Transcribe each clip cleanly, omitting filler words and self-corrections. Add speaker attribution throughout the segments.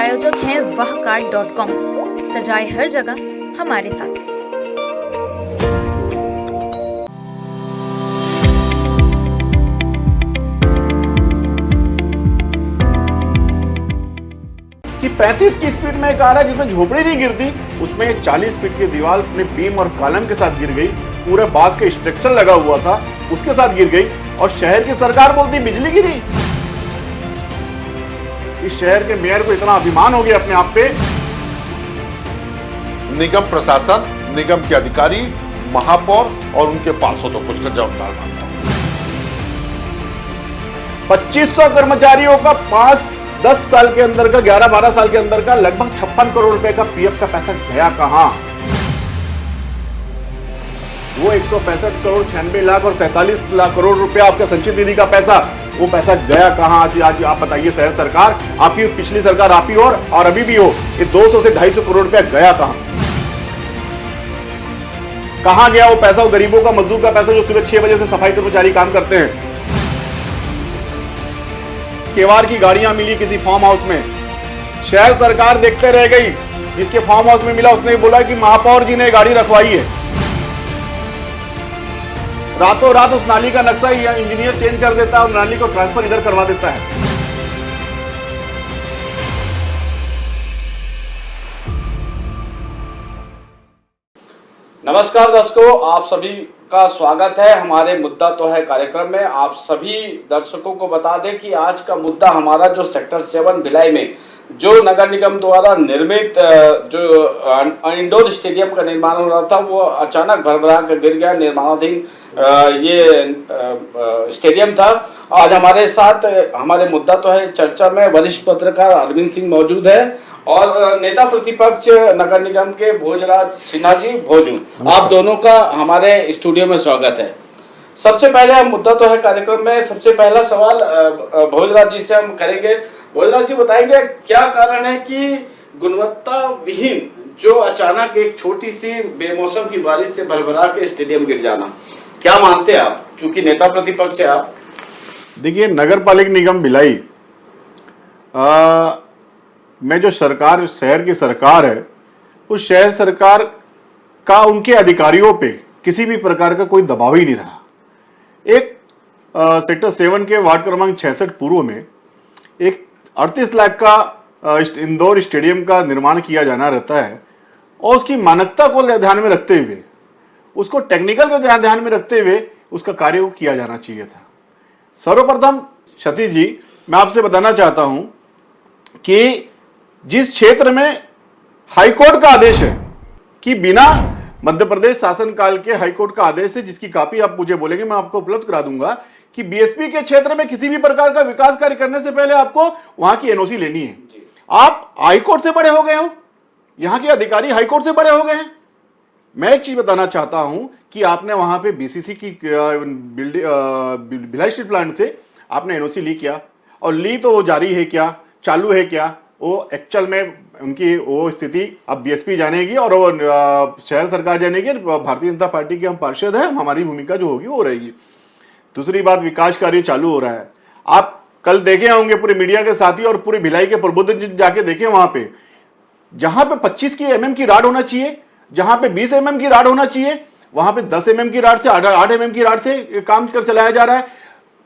Speaker 1: प्रायोजक हैं wahcard.com। सजाए हर जगह हमारे साथ।
Speaker 2: कि 35 की स्पीड में एक आ रहा है जिसमें झोपड़ी नहीं गिरती, उसमें 40 फीट की दीवार अपने बीम और कॉलम के साथ गिर गई। पूरे बांस का स्ट्रक्चर लगा हुआ था उसके साथ गिर गई और शहर की सरकार बोलती बिजली गिरी। इस शहर के मेयर को इतना अभिमान हो गया अपने आप पे।
Speaker 3: निगम प्रशासन, निगम के अधिकारी, महापौर और उनके पार्षदों को उसका जवाबदार मानता हूं।
Speaker 2: 2500 कर्मचारियों का 5-10 साल के अंदर का 11-12 साल के अंदर का लगभग 56 करोड़ रुपए का पीएफ का पैसा गया कहां? वो 165 करोड़ 96 लाख और 47 लाख करोड़ रुपया आपका संचित निधि का पैसा, वो पैसा गया कहां? आज आप बताइए, शहर सरकार आपकी, पिछली सरकार आप ही और अभी भी हो, ये 200 से 250 करोड़ रुपया गया कहां गया वो पैसा? वो गरीबों का, मजदूर का पैसा जो सुबह 6 बजे से सफाई कर्मचारी काम करते हैं। केवार की गाड़ियां मिली किसी फार्म हाउस में, शहर सरकार देखते रह गई। जिसके फार्म हाउस में मिला उसने बोला कि महापौर जी ने गाड़ी रखवाई है। रातों रात उस नाली का नक्शा इंजीनियर चेंज कर देता है और नाली को ट्रांसफर इधर करवा देता है।
Speaker 4: नमस्कार दर्शकों, आप सभी का स्वागत है हमारे मुद्दा तो है कार्यक्रम में। आप सभी दर्शकों को बता दें कि आज का मुद्दा हमारा जो सेक्टर 7 भिलाई में जो नगर निगम द्वारा निर्मित जो इंडोर स्टेडियम का निर्माण हो रहा था, वो अचानक भरभरा कर गिर गया। निर्माणाधीन ये स्टेडियम था। आज हमारे साथ हमारे मुद्दा तो है चर्चा में वरिष्ठ पत्रकार अरविंद सिंह मौजूद है और नेता प्रतिपक्ष नगर निगम के भोजराज सिन्हा जी भोजू। आप दोनों का हमारे स्टूडियो में स्वागत है। सबसे पहले हम मुद्दा तो है कार्यक्रम में सबसे पहला सवाल भोजराज जी से हम करेंगे। भोजराज जी बताएंगे क्या कारण है कि गुणवत्ता विहीन जो अचानक एक छोटी सी बेमौसम की बारिश से भरभरा के स्टेडियम गिर जाना, क्या मानते हैं आप, चूंकि नेता प्रतिपक्ष है आप?
Speaker 2: देखिए, नगर पालिक निगम भिलाई में जो सरकार, शहर की सरकार है, उस शहर सरकार का उनके अधिकारियों पे किसी भी प्रकार का कोई दबाव ही नहीं रहा। एक सेक्टर 7 के वार्ड क्रमांक 66 पूर्व में एक 38 लाख का इंदौर स्टेडियम का निर्माण किया जाना रहता है और उसकी मानकता को ध्यान में रखते हुए, उसको टेक्निकल को ध्यान में रखते हुए उसका कार्य को किया जाना चाहिए था। सर्वप्रथम सतीश जी, मैं आपसे बताना चाहता हूं कि जिस क्षेत्र में हाईकोर्ट का आदेश है कि बिना मध्य प्रदेश शासन काल के हाईकोर्ट का आदेश है, जिसकी कॉपी आप मुझे बोलेंगे मैं आपको उपलब्ध करा दूंगा, कि बीएसपी के क्षेत्र में किसी भी प्रकार का विकास कार्य करने से पहले आपको वहां की एनओसी लेनी है। आप हाईकोर्ट से बड़े हो गए हो, यहां के अधिकारी हाईकोर्ट से बड़े हो गए हैं। मैं एक चीज बताना चाहता हूं कि आपने वहां पे बीसीसी की भिलाई स्टील प्लांट से आपने एनओसी ली क्या? और ली तो वो जारी है क्या, चालू है क्या? वो एक्चुअल में उनकी वो स्थिति अब बीएसपी जानेगी और वो शहर सरकार जानेगी। भारतीय जनता पार्टी के हम पार्षद हैं, हमारी भूमिका जो होगी वो रहेगी। दूसरी बात, विकास कार्य चालू हो रहा है। आप कल देखे होंगे पूरे मीडिया के साथी और पूरे भिलाई के प्रबुद्ध जाके देखे, वहां पे जहां पे 25 mm की राड होना चाहिए, जहां पे 20 mm की राड होना चाहिए, वहां पे 10 mm की राड से 8 mm की राड से काम कर चलाया जा रहा है।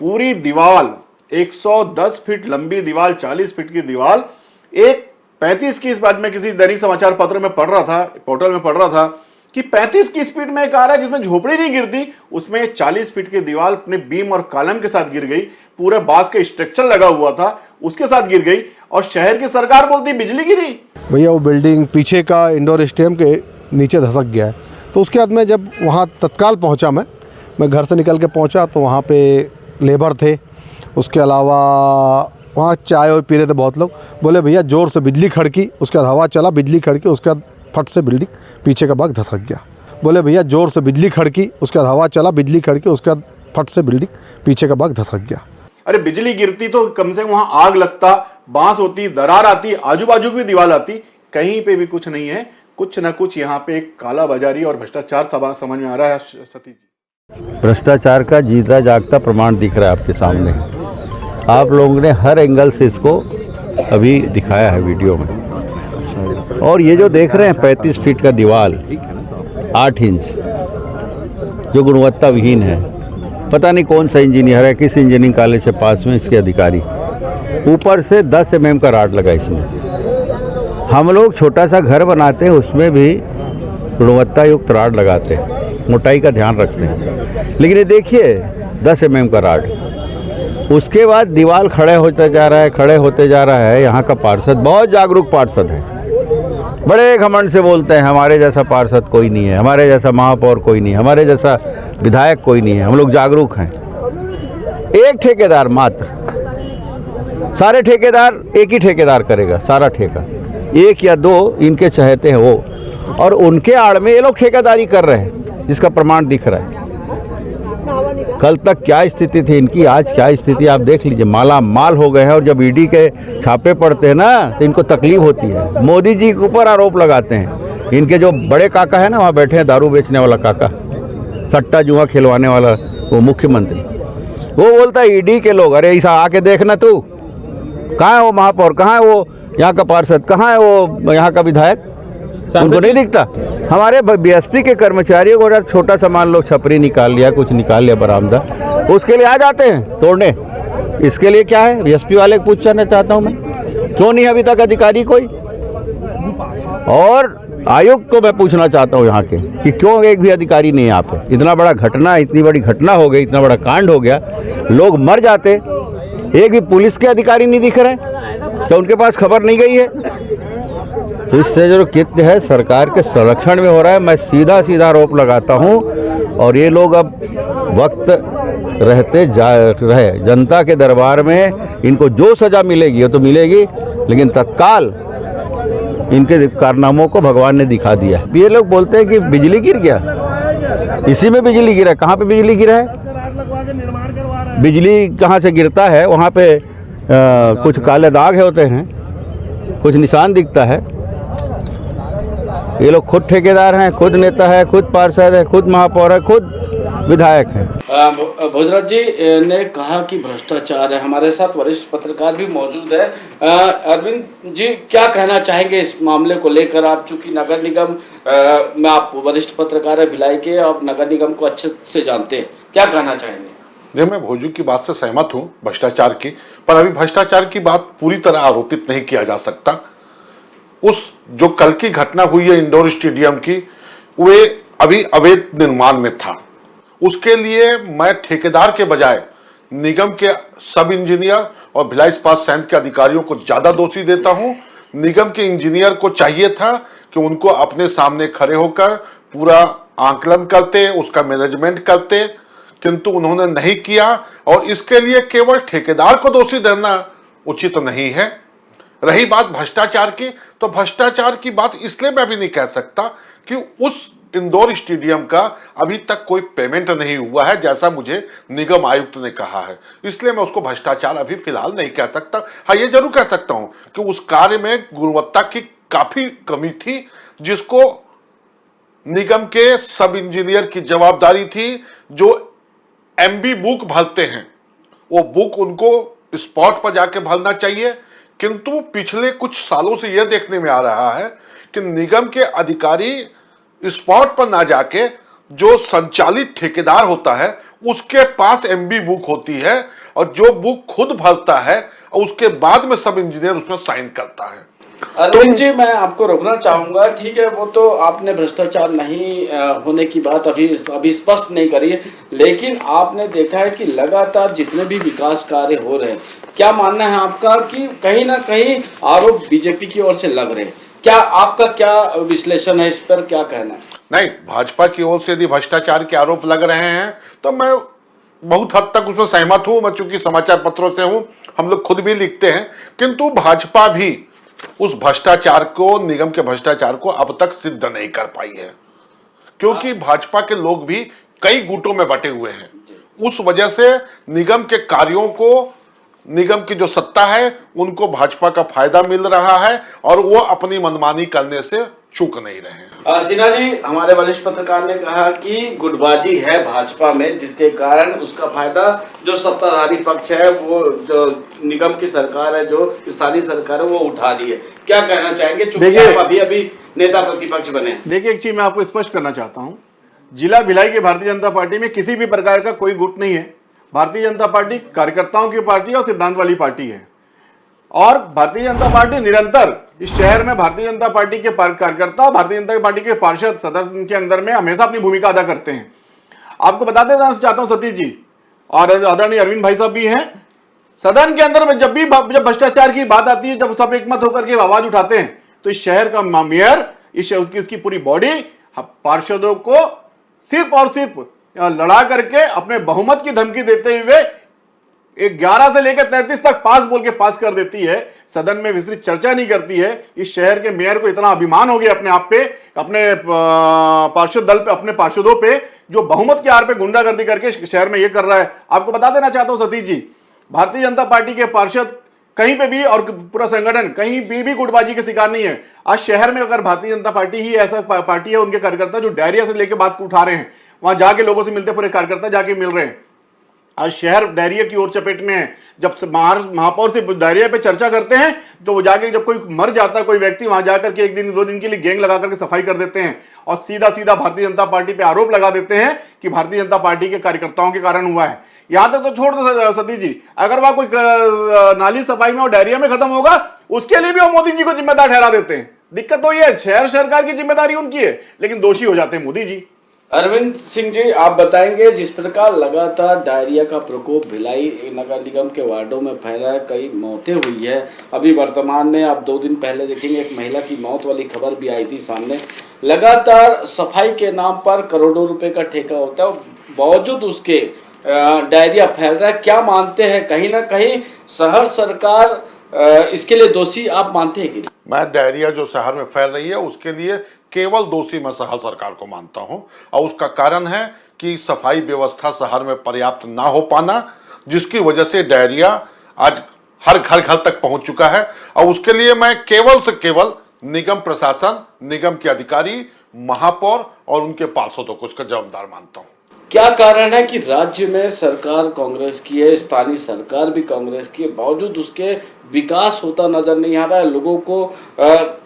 Speaker 2: पूरी दीवार 110 फीट लंबी दीवार, 40 फीट की दीवार, एक 35 की, इस बात में किसी दैनिक समाचार पत्र में पढ़ रहा था, पोर्टल में पढ़ रहा था कि 35 की स्पीड में एक आ रहा है जिसमें झोपड़ी नहीं गिरती, उसमें 40 फीट की दीवार अपने बीम और कॉलम के साथ गिर गई। पूरे बांस का स्ट्रक्चर लगा हुआ था उसके साथ गिर गई और शहर की सरकार बोलती बिजली गिरी।
Speaker 5: भैया वो बिल्डिंग पीछे का इंडोर स्टेडियम के नीचे धसक गया है। तो उसके बाद मैं जब वहाँ तत्काल पहुँचा, मैं घर से निकल के पहुँचा तो वहाँ पे लेबर थे, उसके अलावा वहाँ चाय और पी रहे थे बहुत लोग। बोले भैया जोर से बिजली खड़की, उसके बाद हवा चला, बिजली खड़की, उसके बाद फट से बिल्डिंग पीछे का भाग धसक गया। बोले भैया जोर से बिजली खड़की, उसके बाद हवा चला, बिजली खड़की, उसके बाद फट से बिल्डिंग पीछे का भाग धसक गया।
Speaker 2: अरे बिजली गिरती तो कम से कम वहां आग लगता, बांस होती, दरार आती, आजू बाजू की दीवार आती, कहीं पे भी कुछ नहीं है। कुछ ना कुछ यहाँ पे एक काला बाजारी और भ्रष्टाचार समझ में आ रहा है। सतीश जी,
Speaker 6: भ्रष्टाचार का जीता जागता प्रमाण दिख रहा है आपके सामने। आप लोगों ने हर एंगल से इसको अभी दिखाया है वीडियो में। और ये जो देख रहे हैं 35 फीट का दीवार 8 इंच जो गुणवत्ता विहीन है, पता नहीं कौन सा इंजीनियर है, किस इंजीनियरिंग कॉलेज से पास में इसके अधिकारी, ऊपर से 10 mm का राड लगा इसमें। हम लोग छोटा सा घर बनाते हैं उसमें भी गुणवत्ता युक्त राड लगाते हैं, मोटाई का ध्यान रखते हैं, लेकिन ये देखिए 10 mm का राड। उसके बाद दीवार खड़े होते जा रहा है, खड़े होते जा रहा है। यहाँ का पार्षद बहुत जागरूक पार्षद है, बड़े घमंड से बोलते हैं हमारे जैसा पार्षद कोई नहीं है, हमारे जैसा महापौर कोई नहीं है, हमारे जैसा विधायक कोई नहीं है, हम लोग जागरूक हैं। एक ठेकेदार मात्र, सारे ठेकेदार एक ही ठेकेदार करेगा सारा ठेका, एक या दो इनके चहेते हैं वो, और उनके आड़ में ये लोग ठेकेदारी कर रहे हैं, जिसका प्रमाण दिख रहा है। कल तक क्या स्थिति थी इनकी, आज क्या स्थिति आप देख लीजिए, माला माल हो गए हैं। और जब ईडी के छापे पड़ते हैं ना तो इनको तकलीफ होती है। मोदी जी के ऊपर आरोप लगाते हैं, इनके जो बड़े काका है ना वहाँ बैठे हैं, दारू बेचने वाला काका, सट्टा जुआ खिलवाने वाला वो मुख्यमंत्री, वो बोलता है ईडी के लोग, अरे ऐसा आके देखना तू, कहाँ है वो महापौर, कहाँ है वो यहाँ का पार्षद, कहाँ है वो यहाँ का विधायक, उनको नहीं दिखता। हमारे बीएसपी के कर्मचारियों को छोटा सा मान लो छपरी निकाल लिया, कुछ निकाल लिया बरामदा, उसके लिए आ जाते हैं तोड़ने। इसके लिए क्या है, बीएसपी वाले पूछना चाहता हूँ मैं, क्यों नहीं अभी तक अधिकारी कोई? और आयुक्त को मैं पूछना चाहता हूँ यहाँ के कि क्यों एक भी अधिकारी नहीं है यहाँ पे? इतना बड़ा घटना, इतनी बड़ी घटना हो गई, इतना बड़ा कांड हो गया, लोग मर जाते, एक भी पुलिस के अधिकारी नहीं दिख रहे, क्या उनके पास खबर नहीं गई है? तो इससे जो कृत्य है सरकार के संरक्षण में हो रहा है। मैं सीधा सीधा आरोप लगाता हूँ, और ये लोग अब वक्त रहते जा रहे जनता के दरबार में इनको जो सज़ा मिलेगी वो तो मिलेगी, लेकिन तत्काल इनके कारनामों को भगवान ने दिखा दिया। ये लोग बोलते हैं कि बिजली गिर गया, इसी में बिजली गिरा, कहाँ पे बिजली गिरा है? बिजली कहाँ से गिरता है, वहाँ पे कुछ काले दाग होते हैं, कुछ निशान दिखता है। ये लोग खुद ठेकेदार हैं, खुद नेता है, खुद पार्षद है, खुद महापौर है, खुद विधायक है।
Speaker 4: भोजराज जी ने कहा कि भ्रष्टाचार है, हमारे साथ वरिष्ठ पत्रकार भी मौजूद है। अरविंद जी क्या कहना चाहेंगे इस मामले को लेकर? आप चूंकि नगर निगम में आप वरिष्ठ पत्रकार है भिलाई के, आप नगर निगम को अच्छे से जानते हैं, क्या कहना चाहेंगे?
Speaker 3: देखिए, मैं भोजू की बात से सहमत हूं भ्रष्टाचार की, पर अभी भ्रष्टाचार की बात पूरी तरह आरोपित नहीं किया जा सकता। उस जो कल की घटना हुई है इंडोर स्टेडियम की, वे अभी अवैध निर्माण में था। उसके लिए मैं ठेकेदार के बजाय निगम के सब इंजीनियर और भिलाई इस्पात संयंत्र के अधिकारियों को ज्यादा दोषी देता हूं। निगम के इंजीनियर को चाहिए था कि उनको अपने सामने खड़े होकर पूरा आंकलन करते, उसका मैनेजमेंट करते, किंतु उन्होंने नहीं किया, और इसके लिए केवल ठेकेदार को दोषी देना उचित नहीं है। रही बात भ्रष्टाचार की, तो भ्रष्टाचार की बात इसलिए मैं भी नहीं कह सकता कि उस इंदौर स्टेडियम का अभी तक कोई पेमेंट नहीं हुआ है, जैसा मुझे निगम आयुक्त ने कहा है, इसलिए मैं उसको भ्रष्टाचार अभी फिलहाल नहीं कह सकता। हाँ, ये जरूर कह सकता हूं कि उस कार्य में गुणवत्ता की काफी कमी थी, जिसको निगम के सब इंजीनियर की जवाबदारी थी। जो एमबी बुक भरते हैं, वो बुक उनको स्पॉट पर जाके भरना चाहिए, किंतु पिछले कुछ सालों से यह देखने में आ रहा है कि निगम के अधिकारी स्पॉट पर ना जाके जो संचालित ठेकेदार होता है उसके पास एमबी बुक होती है, और जो बुक खुद भरता है और उसके बाद में सब इंजीनियर उसमें साइन करता है।
Speaker 4: अरविंद जी, मैं आपको रोकना चाहूंगा। ठीक है, वो तो आपने भ्रष्टाचार नहीं होने की बात अभी स्पष्ट नहीं करी है, लेकिन आपने देखा है कि लगातार जितने भी विकास कार्य हो रहे हैं, क्या मानना है आपका कि कहीं ना कहीं आरोप बीजेपी की ओर से लग रहे हैं? क्या आपका क्या विश्लेषण है इस पर, क्या कहना है?
Speaker 3: नहीं, भाजपा की ओर से यदि भ्रष्टाचार के आरोप लग रहे हैं तो मैं बहुत हद तक उसमें सहमत हूं। मैं चूंकि समाचार पत्रों से हूं, हम लोग खुद भी लिखते हैं, किंतु भाजपा भी उस भ्रष्टाचार को, निगम के भ्रष्टाचार को अब तक सिद्ध नहीं कर पाई है, क्योंकि भाजपा के लोग भी कई गुटों में बटे हुए हैं। उस वजह से निगम के कार्यों को निगम की जो सत्ता है उनको भाजपा का फायदा मिल रहा है और वो अपनी मनमानी करने से चूक नहीं रहे हैं।
Speaker 4: सिन्हा जी, हमारे वरिष्ठ पत्रकार ने कहा कि गुटबाजी है भाजपा में, जिसके कारण उसका फायदा जो सत्ताधारी पक्ष है, वो जो निगम की सरकार है, जो स्थानीय सरकार है, वो उठा रही है। क्या कहना चाहेंगे, चूंकि आप अभी नेता प्रतिपक्ष बने?
Speaker 2: देखिए, एक चीज मैं आपको स्पष्ट करना चाहता हूं, जिला भिलाई की भारतीय जनता पार्टी में किसी भी प्रकार का कोई गुट नहीं है। भारतीय जनता पार्टी कार्यकर्ताओं की पार्टी और सिद्धांत वाली पार्टी है, और भारतीय जनता पार्टी निरंतर इस शहर में भारतीय जनता पार्टी के कार्यकर्ता, भारतीय जनता पार्टी के पार्षद सदस्य के अंदर में हमेशा अपनी भूमिका अदा करते हैं। आपको बता देना चाहता हूं सतीश जी, और आदरणीय अरविंद भाई साहब भी हैं, सदन के अंदर में जब भ्रष्टाचार की बात आती है, जब सब एकमत होकर के आवाज उठाते हैं, तो इस शहर का मेयर, इसकी पूरी बॉडी पार्षदों को सिर्फ और सिर्फ लड़ा करके अपने बहुमत की धमकी देते हुए 11 से लेकर 33 तक पास बोल के पास कर देती है। सदन में विस्तृत चर्चा नहीं करती है। इस शहर के मेयर को इतना अभिमान हो गया अपने आप पे, अपने पार्षद दल पे, अपने पार्षदों पे, जो बहुमत के आड़ पे गुंडागर्दी करके शहर में ये कर रहा है। आपको बता देना चाहता हूं सतीश जी, भारतीय जनता पार्टी के पार्षद कहीं पे भी और पूरा संगठन कहीं भी गुटबाजी के शिकार नहीं है। आज शहर में अगर भारतीय जनता पार्टी ही ऐसा पार्टी है, उनके कार्यकर्ता जो डायरिया से लेकर बात को उठा रहे हैं, वहां जाके लोगों से मिलते, पूरे कार्यकर्ता जाके मिल रहे हैं। आज शहर डायरिया की ओर चपेट में है। जब महापौर से डायरिया पे चर्चा करते हैं, तो वो जाके जब कोई मर जाता है कोई व्यक्ति, वहां जाकर के 1 दिन 2 दिन के लिए गैंग लगा करके सफाई कर देते हैं और सीधा सीधा भारतीय जनता पार्टी पे आरोप लगा देते हैं कि भारतीय जनता पार्टी के कार्यकर्ताओं के कारण हुआ है। यहां तक तो छोड़ दो सतीश जी, अगर वहां कोई नाली सफाई में और डायरिया में खत्म होगा, उसके लिए भी वो मोदी जी को जिम्मेदार ठहरा देते हैं। दिक्कत तो ये है, शहर सरकार की जिम्मेदारी उनकी है, लेकिन दोषी हो जाते हैं मोदी जी।
Speaker 4: अरविंद सिंह जी, आप बताएंगे, जिस प्रकार लगातार डायरिया का प्रकोप भिलाई नगर निगम के वार्डों में फैला है, कई मौतें हुई है। अभी वर्तमान में आप 2 दिन पहले देखेंगे, एक महिला की मौत वाली खबर भी आई थी सामने। लगातार सफाई के नाम पर करोड़ों रुपए का ठेका होता है, बावजूद उसके डायरिया फैल रहा है। क्या मानते हैं, कहीं ना कहीं शहर सरकार इसके लिए दोषी आप मानते हैं कि?
Speaker 3: मैं डायरिया जो शहर में फैल रही है उसके लिए केवल दोषी मैं शहर सरकार को मानता हूं, और उसका कारण है कि सफाई व्यवस्था शहर में पर्याप्त ना हो पाना, जिसकी वजह से डायरिया आज हर घर तक पहुंच चुका है। और उसके लिए मैं केवल से केवल निगम प्रशासन, निगम के अधिकारी, महापौर और उनके पार्षदों को उसका जवाबदार मानता हूं।
Speaker 4: क्या कारण है कि राज्य में सरकार कांग्रेस की है, स्थानीय सरकार भी कांग्रेस की है, बावजूद उसके विकास होता नजर नहीं आ रहा है, लोगों को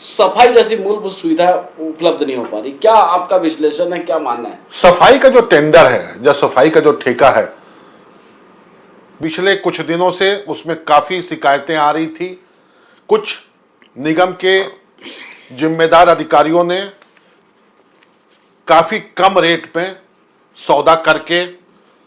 Speaker 4: सफाई जैसी मूलभूत सुविधा उपलब्ध नहीं हो पा रही? क्या आपका विश्लेषण है, क्या मानना है?
Speaker 3: सफाई का जो टेंडर है, जो सफाई का जो ठेका है, पिछले कुछ दिनों से उसमें काफी शिकायतें आ रही थी। कुछ निगम के जिम्मेदार अधिकारियों ने काफी कम रेट पे सौदा करके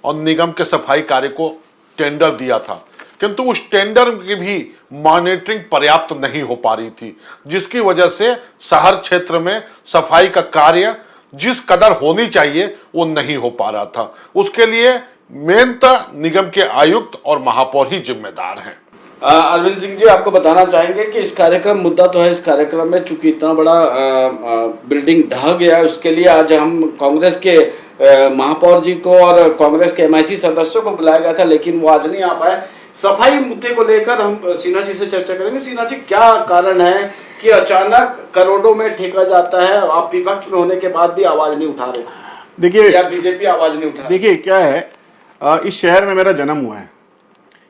Speaker 3: और निगम के सफाई कार्य को टेंडर दिया था, किंतु उस टेंडर की भी मॉनिटरिंग पर्याप्त नहीं हो पा रही थी, जिसकी वजह से शहर क्षेत्र में सफाई का कार्य जिस कदर होनी चाहिए वो नहीं हो पा रहा था। उसके लिए मेनतः निगम के आयुक्त और महापौर ही जिम्मेदार हैं।
Speaker 4: अरविंद सिंह जी, आपको बताना चाहेंगे कि इस कार्यक्रम, मुद्दा तो है इस कार्यक्रम में, चूंकि इतना बड़ा बिल्डिंग ढह गया है, उसके लिए आज हम कांग्रेस के महापौर जी को और कांग्रेस के MIC सदस्यों को बुलाया गया था, लेकिन वो आज नहीं आ पाए। सफाई मुद्दे को लेकर हम सिन्हा जी से चर्चा करेंगे। सिन्हा जी, क्या कारण है कि अचानक करोड़ों में ठेका जाता है? आप विपक्ष में होने के बाद भी आवाज नहीं उठा रहे,
Speaker 2: देखिए,
Speaker 4: या बीजेपी आवाज नहीं उठा रही?
Speaker 2: देखिए क्या है, इस शहर में मेरा जन्म हुआ है,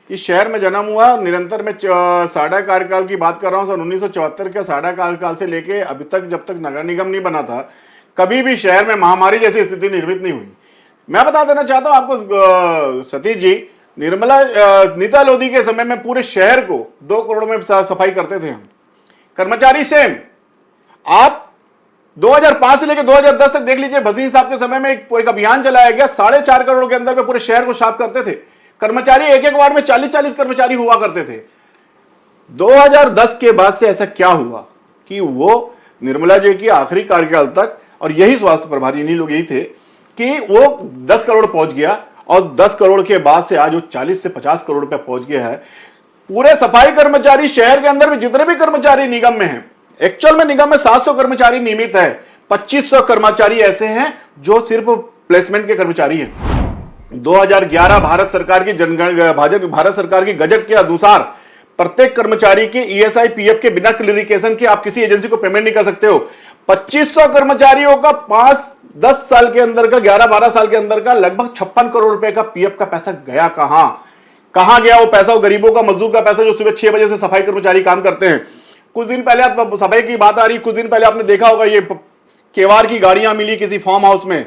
Speaker 2: इस शहर में जन्म हुआ। निरंतर मैं साढ़ा कार्यकाल की बात कर रहा हूँ, सन 1974 के साढ़ा कार्यकाल से लेके अभी तक, जब तक नगर निगम नहीं बना था, कभी भी शहर में महामारी जैसी स्थिति निर्मित नहीं हुई। मैं बता देना चाहता हूँ आपको सतीश जी, नीता लोधी के समय में पूरे शहर को 2 करोड़ में सफाई करते थे हम, कर्मचारी सेम। आप 2005 से लेकर 2010 तक देख लीजिए, भसीन साहब के समय में एक अभियान चलाया गया, 4.5 करोड़ के अंदर में पूरे शहर को साफ करते थे। कर्मचारी एक वार्ड में 40-40 कर्मचारी हुआ करते थे। 2010 के बाद से ऐसा क्या हुआ कि वो निर्मला जी की आखिरी कार्यकाल तक, और यही स्वास्थ्य प्रभारी इन्हीं लोग यही थे, कि वो 10 करोड़ पहुंच गया, और 10 करोड़ के बाद से आज वो 40 से 50 करोड़ रुपए पहुंच गया है। पूरे सफाई कर्मचारी शहर के अंदर में जितने भी कर्मचारी निगम में हैं, एक्चुअल में निगम में 700 कर्मचारी नियमित है, 2500 कर्मचारी ऐसे हैं जो सिर्फ प्लेसमेंट के कर्मचारी हैं। 2011 भारत सरकार की भारत सरकार की गजट के अनुसार प्रत्येक कर्मचारी के ईएसआई पीएफ के बिना क्लियरिफिकेशन के आप किसी एजेंसी को पेमेंट नहीं कर सकते हो। 2500 कर्मचारियों का 5-10 साल के अंदर का 11-12 साल के अंदर का लगभग 56 करोड़ रुपए का पीएफ का पैसा गया कहां गया वो पैसा? वो गरीबों का, मजदूर का पैसा जो सुबह 6 बजे से सफाई कर्मचारी काम करते हैं। कुछ दिन पहले आप सफाई की बात आ रही, कुछ दिन पहले आपने देखा होगा ये केवार की गाड़ियां मिली किसी फार्म हाउस में,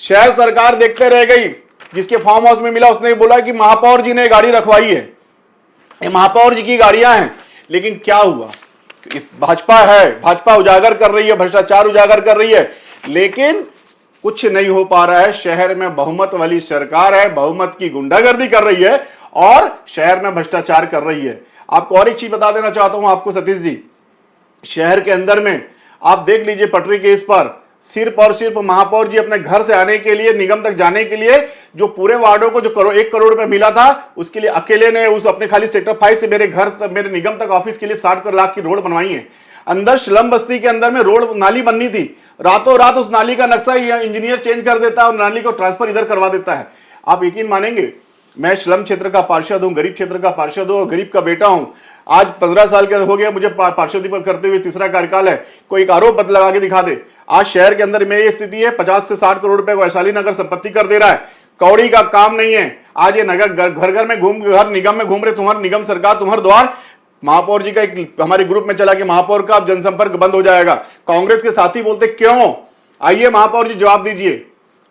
Speaker 2: शहर सरकार देखते रह गई। जिसके फार्म हाउस में मिला उसने बोला कि महापौर जी ने गाड़ी रखवाई है, ये महापौर जी की गाड़ियां हैं। लेकिन क्या हुआ? भाजपा है, भाजपा उजागर कर रही है, भ्रष्टाचार उजागर कर रही है, लेकिन कुछ नहीं हो पा रहा है। शहर में बहुमत वाली सरकार है, बहुमत की गुंडागर्दी कर रही है और शहर में भ्रष्टाचार कर रही है। आपको और एक चीज बता देना चाहता हूं आपको सतीश जी, शहर के अंदर में आप देख लीजिए पटरी के इस पर सिर्फ और सिर्फ महापौर जी अपने घर से आने के लिए, निगम तक जाने के लिए, जो पूरे वार्डों को जो 1 करोड़ रुपए मिला था उसके लिए अकेले ने उस अपने खाली सेक्टर 5 से मेरे घर तक, मेरे निगम तक ऑफिस के लिए 60 लाख की रोड बनवाई है। अंदर स्लम बस्ती के अंदर में रोड नाली बननी थी, रातों रात उस नाली का नक्शा इंजीनियर चेंज कर देता है और नाली को ट्रांसफर इधर करवा देता है। आप यकीन मानेंगे, मैं स्लम क्षेत्र का पार्षद हूं, गरीब क्षेत्र का पार्षद हूं और गरीब का बेटा हूं। आज 15 साल के हो गया मुझे पार्षदी पर करते हुए, तीसरा कार्यकाल है। कोई एक आरोप पत्र लगा के दिखा दे। आज शहर के अंदर में ये स्थिति है, 50 से 60 करोड़ रुपए वैशाली नगर संपत्ति कर दे रहा है। कौड़ी का काम नहीं है। आज ये नगर घर घर में घर निगम में घूम रहे, तुम्हारी निगम सरकार तुम्हारे द्वार। महापौर जी का एक हमारे ग्रुप में चला कि महापौर का अब जनसंपर्क बंद हो जाएगा। कांग्रेस के साथी बोलते क्यों? आइए महापौर जी जवाब दीजिए,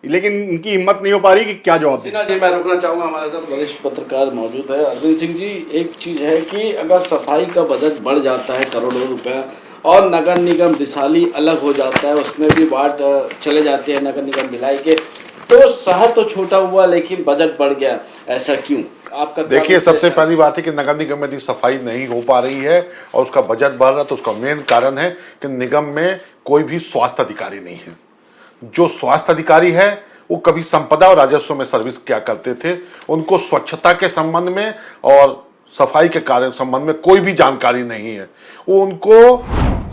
Speaker 2: लेकिन इनकी हिम्मत नहीं हो पा रही कि क्या जवाब दें।
Speaker 4: सिन्हा जी, मैं रोकना चाहूंगा, हमारे साथ वरिष्ठ पत्रकार मौजूद है। अरविंद सिंह जी, एक चीज है कि अगर सफाई का बजट बढ़ जाता है करोड़ों रुपया और नगर निगम विशाली अलग हो जाता है, उसमें भी वार्ड चले जाते हैं नगर निगम भिलाई के, तो शहर तो छोटा हुआ लेकिन बजट बढ़ गया, ऐसा क्यों? आपका
Speaker 3: देखिए, सबसे पहली बात है कि नगर निगम में सफाई नहीं हो पा रही है और उसका बजट बढ़ रहा, तो उसका मेन कारण है कि निगम में कोई भी स्वास्थ्य अधिकारी नहीं है। जो स्वास्थ्य अधिकारी है वो कभी संपदा और राजस्व में सर्विस क्या करते थे, उनको स्वच्छता के संबंध में और सफाई के कार्य संबंध में कोई भी जानकारी नहीं है। वो उनको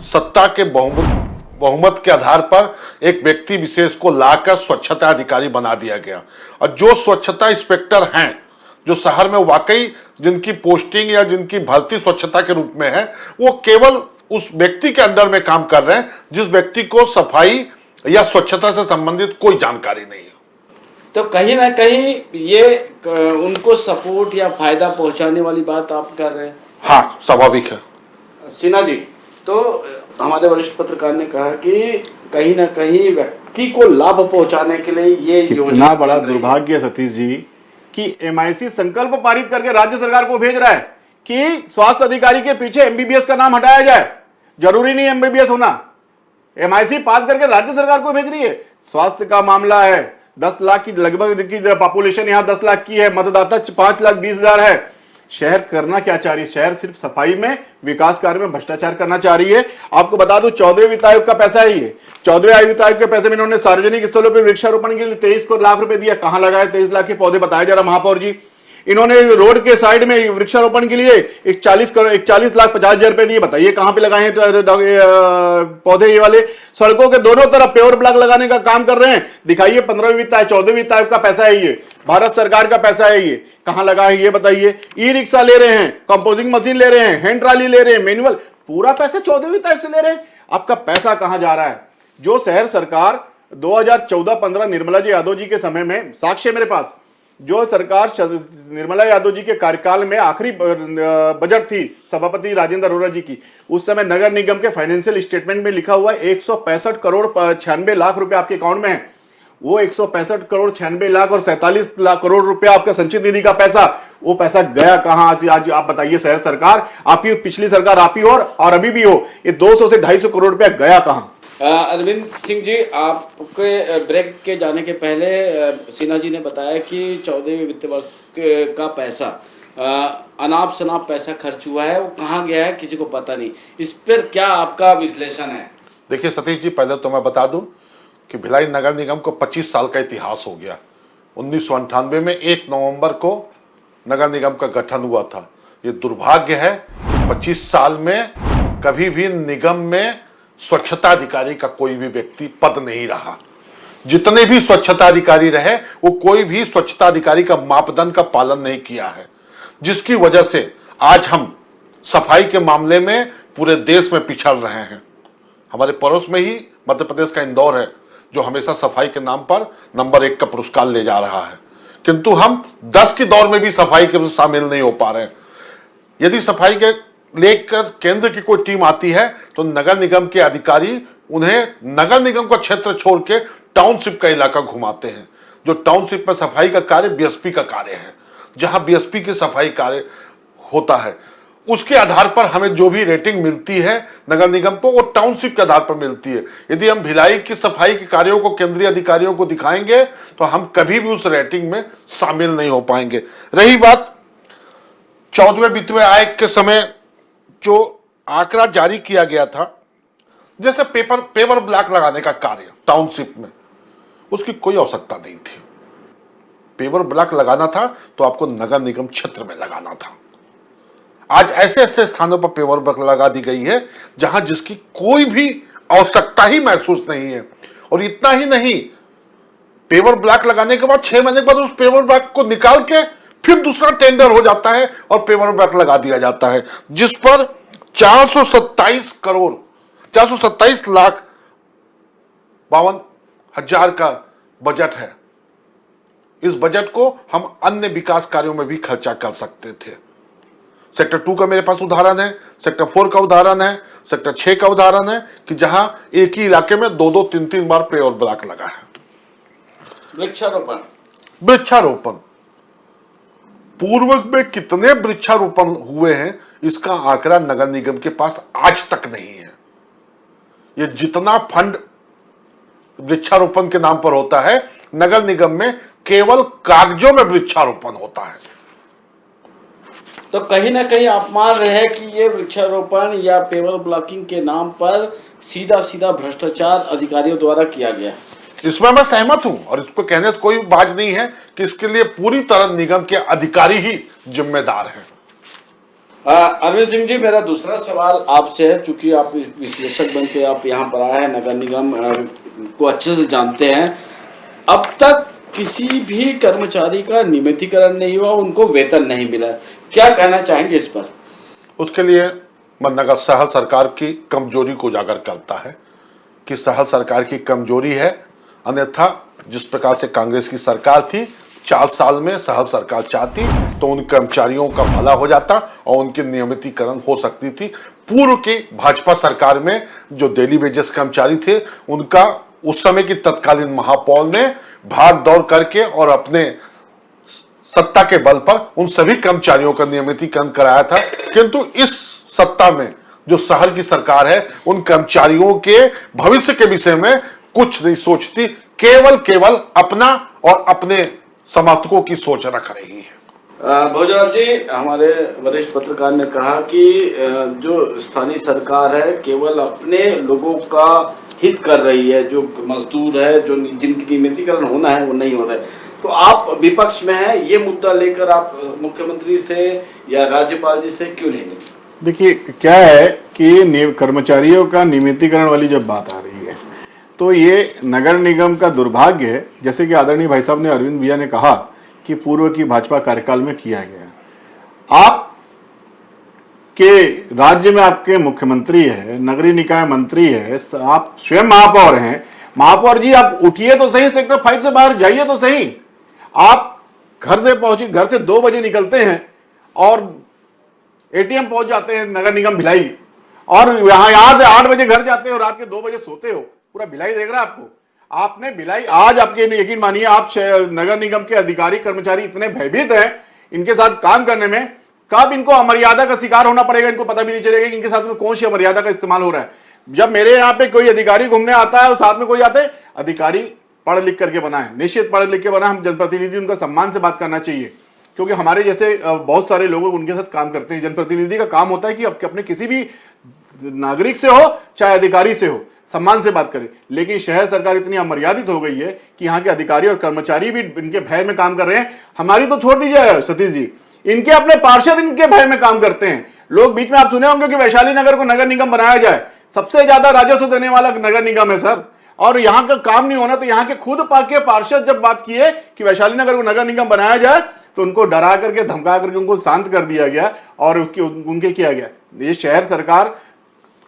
Speaker 3: सत्ता के बहुमत के आधार पर एक व्यक्ति विशेष को लाकर स्वच्छता अधिकारी बना दिया गया और जो स्वच्छता इंस्पेक्टर हैं, जो शहर में वाकई जिनकी पोस्टिंग या जिनकी भर्ती स्वच्छता के रूप में है, वो केवल उस व्यक्ति के अंडर में काम कर रहे हैं जिस व्यक्ति को सफाई या स्वच्छता से संबंधित कोई जानकारी नहीं है।
Speaker 4: तो कहीं ना कहीं ये उनको सपोर्ट या फायदा पहुंचाने वाली बात आप कर रहे हैं।
Speaker 3: हाँ, स्वाभाविक है।
Speaker 4: सिन्हा जी, तो हमारे वरिष्ठ पत्रकार ने कहा कि कहीं ना कहीं व्यक्ति को लाभ पहुंचाने के लिए ये
Speaker 2: कितना बड़ा दुर्भाग्य है सतीश जी कि एमआईसी संकल्प पारित करके राज्य सरकार को भेज रहा है कि स्वास्थ्य अधिकारी के पीछे एमबीबीएस का नाम हटाया जाए। जरूरी नहीं एमबीबीएस होना, एमआईसी पास करके राज्य सरकार को भेज रही है। स्वास्थ्य का मामला है, 10 लाख की लगभग की पॉपुलेशन यहाँ 10 लाख की है, मतदाता 5,20,000 है। शहर करना क्या चाह रही है? शहर सिर्फ सफाई में, विकास कार्य में भ्रष्टाचार करना चाह रही है। आपको बता दूं 14वें वित्त आयोग का पैसा है ये। 14वें वित्त आयोग के पैसे में इन्होंने सार्वजनिक स्थलों पर वृक्षारोपण के लिए 23 लाख रुपए दिया। कहां लगाए 23 लाख के पौधे? बताया जरा महापौर जी। इन्होंने रोड के साइड में वृक्षारोपण के लिए 41,50,000 रुपए दिए। बताइए कहां पे लगाए हैं पौधे ये वाले? सड़कों के दोनों तरफ पेवर ब्लॉक लगाने का काम कर रहे हैं। दिखाइए 15वें वित्त आयोग, 14वें वित्त आयोग का पैसा है ये, भारत सरकार का पैसा है ये। कहां लगा है ये बताइए? ई रिक्शा ले रहे हैं, कंपोजिंग मशीन ले रहे हैं, हैंड ट्राली ले रहे हैं, मैनुअल, पूरा पैसा 14वें वित्त आयोग से ले रहे हैं। आपका पैसा कहां जा रहा है? जो शहर सरकार 2014-15 निर्मला जी यादव जी के समय में, साक्ष्य मेरे पास, जो सरकार निर्मला यादव जी के कार्यकाल में आखिरी बजट थी सभापति राजेंद्र अरोड़ा जी की, उस समय नगर निगम के फाइनेंशियल स्टेटमेंट में लिखा हुआ 165 करोड़ 96 लाख रुपए आपके अकाउंट में है। वो 165 करोड़ 96 लाख और 47 लाख करोड़ रुपए आपका संचित निधि का पैसा, वो पैसा गया कहां? आज आप बताइए, शहर सरकार आप ही, पिछली सरकार आप ही और अभी भी हो, ये 200 से 250 करोड़ रुपया गया कहां?
Speaker 4: अरविंद सिंह जी, आपके ब्रेक के जाने के पहले सिन्हा जी ने बताया कि 14वें वित्त वर्ष का पैसा अनाप शनाप पैसा खर्च हुआ है, वो कहाँ गया है किसी को पता नहीं। इस पर क्या आपका विश्लेषण है?
Speaker 3: देखिए सतीश जी, पहले तो मैं बता दूं कि भिलाई नगर निगम को 25 साल का इतिहास हो गया। 1998 में 1 नवंबर को नगर निगम का गठन हुआ था। ये दुर्भाग्य है 25 साल में कभी भी निगम में स्वच्छता अधिकारी का कोई भी व्यक्ति पद नहीं रहा। जितने भी स्वच्छता अधिकारी रहे वो कोई भी स्वच्छता अधिकारी का मापदंड का पालन नहीं किया है, जिसकी वजह से आज हम सफाई के मामले में पूरे देश में पिछड़ रहे हैं। हमारे पड़ोस में ही मध्य प्रदेश का इंदौर है जो हमेशा सफाई के नाम पर नंबर 1 का पुरस्कार ले जा रहा है, किंतु हम 10 की दौड़ में भी सफाई के शामिल नहीं हो पा रहे हैं। यदि सफाई के लेकर केंद्र की कोई टीम आती है तो नगर निगम के अधिकारी उन्हें नगर निगम का क्षेत्र छोड़ के टाउनशिप का इलाका घुमाते हैं, जो टाउनशिप में सफाई का कार्य बीएसपी का कार्य है, जहां बीएसपी की सफाई कार्य होता है। उसके आधार पर हमें जो भी रेटिंग मिलती है नगर निगम को, वो टाउनशिप के आधार पर मिलती है। यदि हम भिलाई की सफाई के कार्यों को केंद्रीय अधिकारियों को दिखाएंगे तो हम कभी भी उस रेटिंग में शामिल नहीं हो पाएंगे। रही बात 14वें वित्तीय आयोग के समय जो आंकड़ा जारी किया गया था, जैसे पेवर ब्लॉक लगाने का कार्य टाउनशिप में, उसकी कोई आवश्यकता नहीं थी। पेवर ब्लॉक लगाना था तो आपको नगर निगम क्षेत्र में लगाना था। आज ऐसे ऐसे स्थानों पर पेवर ब्लॉक लगा दी गई है जहां जिसकी कोई भी आवश्यकता ही महसूस नहीं है। और इतना ही नहीं, पेवर ब्लॉक लगाने के बाद 6 महीने के बाद उस पेवर ब्लॉक को निकाल के फिर दूसरा टेंडर हो जाता है और पेवर ब्लॉक लगा दिया जाता है, जिस पर 427 लाख 52 हजार का बजट है। इस बजट को हम अन्य विकास कार्यों में भी खर्चा कर सकते थे। सेक्टर 2 का मेरे पास उदाहरण है, सेक्टर 4 का उदाहरण है, सेक्टर 6 का उदाहरण है कि जहां एक ही इलाके में 2-2, 3-3 बार पेवर ब्लॉक लगा है। वृक्षारोपण पूर्व में कितने वृक्षारोपण हुए हैं इसका आंकड़ा नगर निगम के पास आज तक नहीं है। ये जितना फंड वृक्षारोपण के नाम पर होता है, नगर निगम में केवल कागजों में वृक्षारोपण होता है।
Speaker 4: तो कहीं ना कहीं आप मान रहे हैं कि ये वृक्षारोपण या पेवर ब्लॉकिंग के नाम पर सीधा भ्रष्टाचार अधिकारियों द्वारा किया गया।
Speaker 3: इसमें मैं सहमत हूं और इसको कहने से कोई बात नहीं है कि इसके लिए पूरी तरह निगम के अधिकारी ही जिम्मेदार हैं।
Speaker 4: अरविंद सिंह जी, मेरा दूसरा सवाल आपसे है, चूंकि आप विश्लेषक बन के आप यहाँ पर आए हैं, नगर निगम को अच्छे से जानते हैं। अब तक किसी भी कर्मचारी का नियमितीकरण नहीं हुआ, उनको वेतन नहीं मिला, क्या कहना चाहेंगे इस पर?
Speaker 3: उसके लिए मननगर शहर सरकार की कमजोरी को उजागर करता है कि शहर सरकार की कमजोरी है। अन्यथा जिस प्रकार से कांग्रेस की सरकार थी, 4 साल में शहर सरकार चाहती तो उन कर्मचारियों का भला हो जाता और उनकी नियमितीकरण हो सकती थी। पूर्व की भाजपा सरकार में जो डेली वेजेस कर्मचारी थे, उनका उस समय की तत्कालीन महापौर ने भाग दौड़ करके और अपने सत्ता के बल पर उन सभी कर्मचारियों का नियमितीकरण कराया था। किंतु इस सत्ता में जो शहर की सरकार है, उन कर्मचारियों के भविष्य के विषय में कुछ नहीं सोचती, केवल अपना और अपने समर्थकों की सोच रख रही है।
Speaker 4: भोजराज जी, हमारे वरिष्ठ पत्रकार ने कहा कि जो स्थानीय सरकार है केवल अपने लोगों का हित कर रही है, जो मजदूर है, जो जिनकी नियमितीकरण होना है वो नहीं हो रहा है। तो आप विपक्ष में हैं, ये मुद्दा लेकर आप मुख्यमंत्री से या राज्यपाल जी से क्यों नहीं मिले?
Speaker 2: देखिए क्या है कि कर्मचारियों का नियमितीकरण वाली जब बात आ रही है तो ये नगर निगम का दुर्भाग्य है, जैसे कि आदरणीय भाई साहब ने, अरविंद भैया ने कहा कि पूर्व की भाजपा कार्यकाल में किया गया। आप के राज्य में आपके मुख्यमंत्री है, नगरीय निकाय मंत्री है, आप स्वयं महापौर हैं। महापौर जी, आप उठिए तो सही, सेक्टर 5 से बाहर जाइए तो सही। आप घर से 2 बजे निकलते हैं और एटीएम पहुंच जाते हैं नगर निगम भिलाई, और यहां से 8 बजे घर जाते हो, रात के 2 बजे सोते हो। पूरा भिलाई देख रहा है आपको। आपने भिलाई, आज आपके यकीन मानिए, आप नगर निगम के अधिकारी कर्मचारी इतने भयभीत हैं इनके साथ काम करने में, कब इनको अमर्यादा का शिकार होना पड़ेगा इनको पता भी नहीं चलेगा कि इनके साथ में कौन सी अमर्यादा का इस्तेमाल हो रहा है। जब मेरे यहाँ पे कोई अधिकारी घूमने आता है और साथ में कोई आते, अधिकारी पढ़ लिख करके बना है, निश्चित पढ़ लिख के बना। हम जनप्रतिनिधि, उनका सम्मान से बात करना चाहिए, क्योंकि हमारे जैसे बहुत सारे लोग उनके साथ काम करते हैं। जनप्रतिनिधि का काम होता है कि अपने किसी भी नागरिक से हो चाहे अधिकारी से हो, सम्मान से बात करें। लेकिन शहर सरकार इतनी अमर्यादित हो गई है कि यहाँ के अधिकारी और कर्मचारी भी इनके भय में काम कर रहे हैं। हमारी तो छोड़ दीजिए सतीश जी, इनके अपने पार्षद इनके भय में काम करते हैं। लोग बीच में आप सुने होंगे कि वैशाली नगर को नगर निगम बनाया जाए, सबसे ज्यादा राजस्व देने वाला नगर निगम है सर। और यहाँ का काम नहीं होना तो यहाँ के खुद के पार्षद जब बात किए कि वैशाली नगर को नगर निगम बनाया जाए तो उनको डरा करके धमका करके उनको शांत कर दिया गया और उनके किया गया। ये शहर सरकार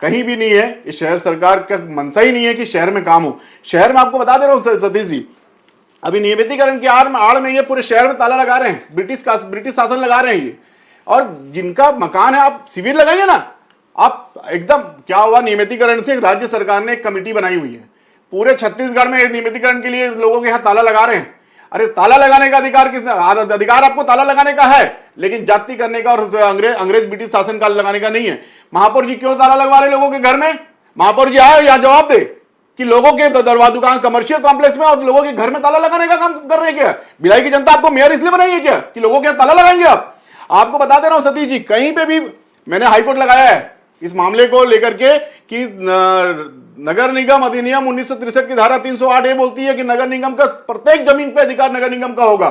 Speaker 2: कहीं भी नहीं है, इस शहर सरकार का मनसा ही नहीं है कि शहर में काम हो। शहर में आपको बता दे रहा हूं सतीश जी, अभी नियमितीकरण की आड़ में ये पूरे शहर में ताला लगा रहे हैं, ब्रिटिश शासन लगा रहे हैं ये। और जिनका मकान है आप शिविर लगाइए ना, आप एकदम क्या हुआ, नियमितीकरण से राज्य सरकार ने एक कमेटी बनाई हुई है, पूरे छत्तीसगढ़ में नियमितीकरण के लिए लोगों के यहाँ ताला लगा रहे हैं। अरे ताला लगाने का अधिकार किसने, अधिकार आपको ताला लगाने का है, लेकिन जाति करने का और अंग्रेज ब्रिटिश शासन काल लगाने का नहीं है। महापौर जी क्यों ताला लगवा रहे लोगों के घर में? महापौर जी आए यहाँ जवाब दे कि लोगों के दरवाजा दुकान कमर्शियल कॉम्प्लेक्स में और लोगों के घर में ताला लगाने का काम कर रहे हैं क्या? भिलाई की जनता आपको मेयर इसलिए बनाई है क्या कि लोगों के यहाँ ताला लगाएंगे आप? आपको बता दे रहा हूं सतीश जी, कहीं पे भी मैंने हाईकोर्ट लगाया है इस मामले को लेकर के कि नगर निगम अधिनियम 1963 की धारा 308 ये बोलती है कि नगर निगम का प्रत्येक जमीन पे अधिकार नगर निगम का होगा।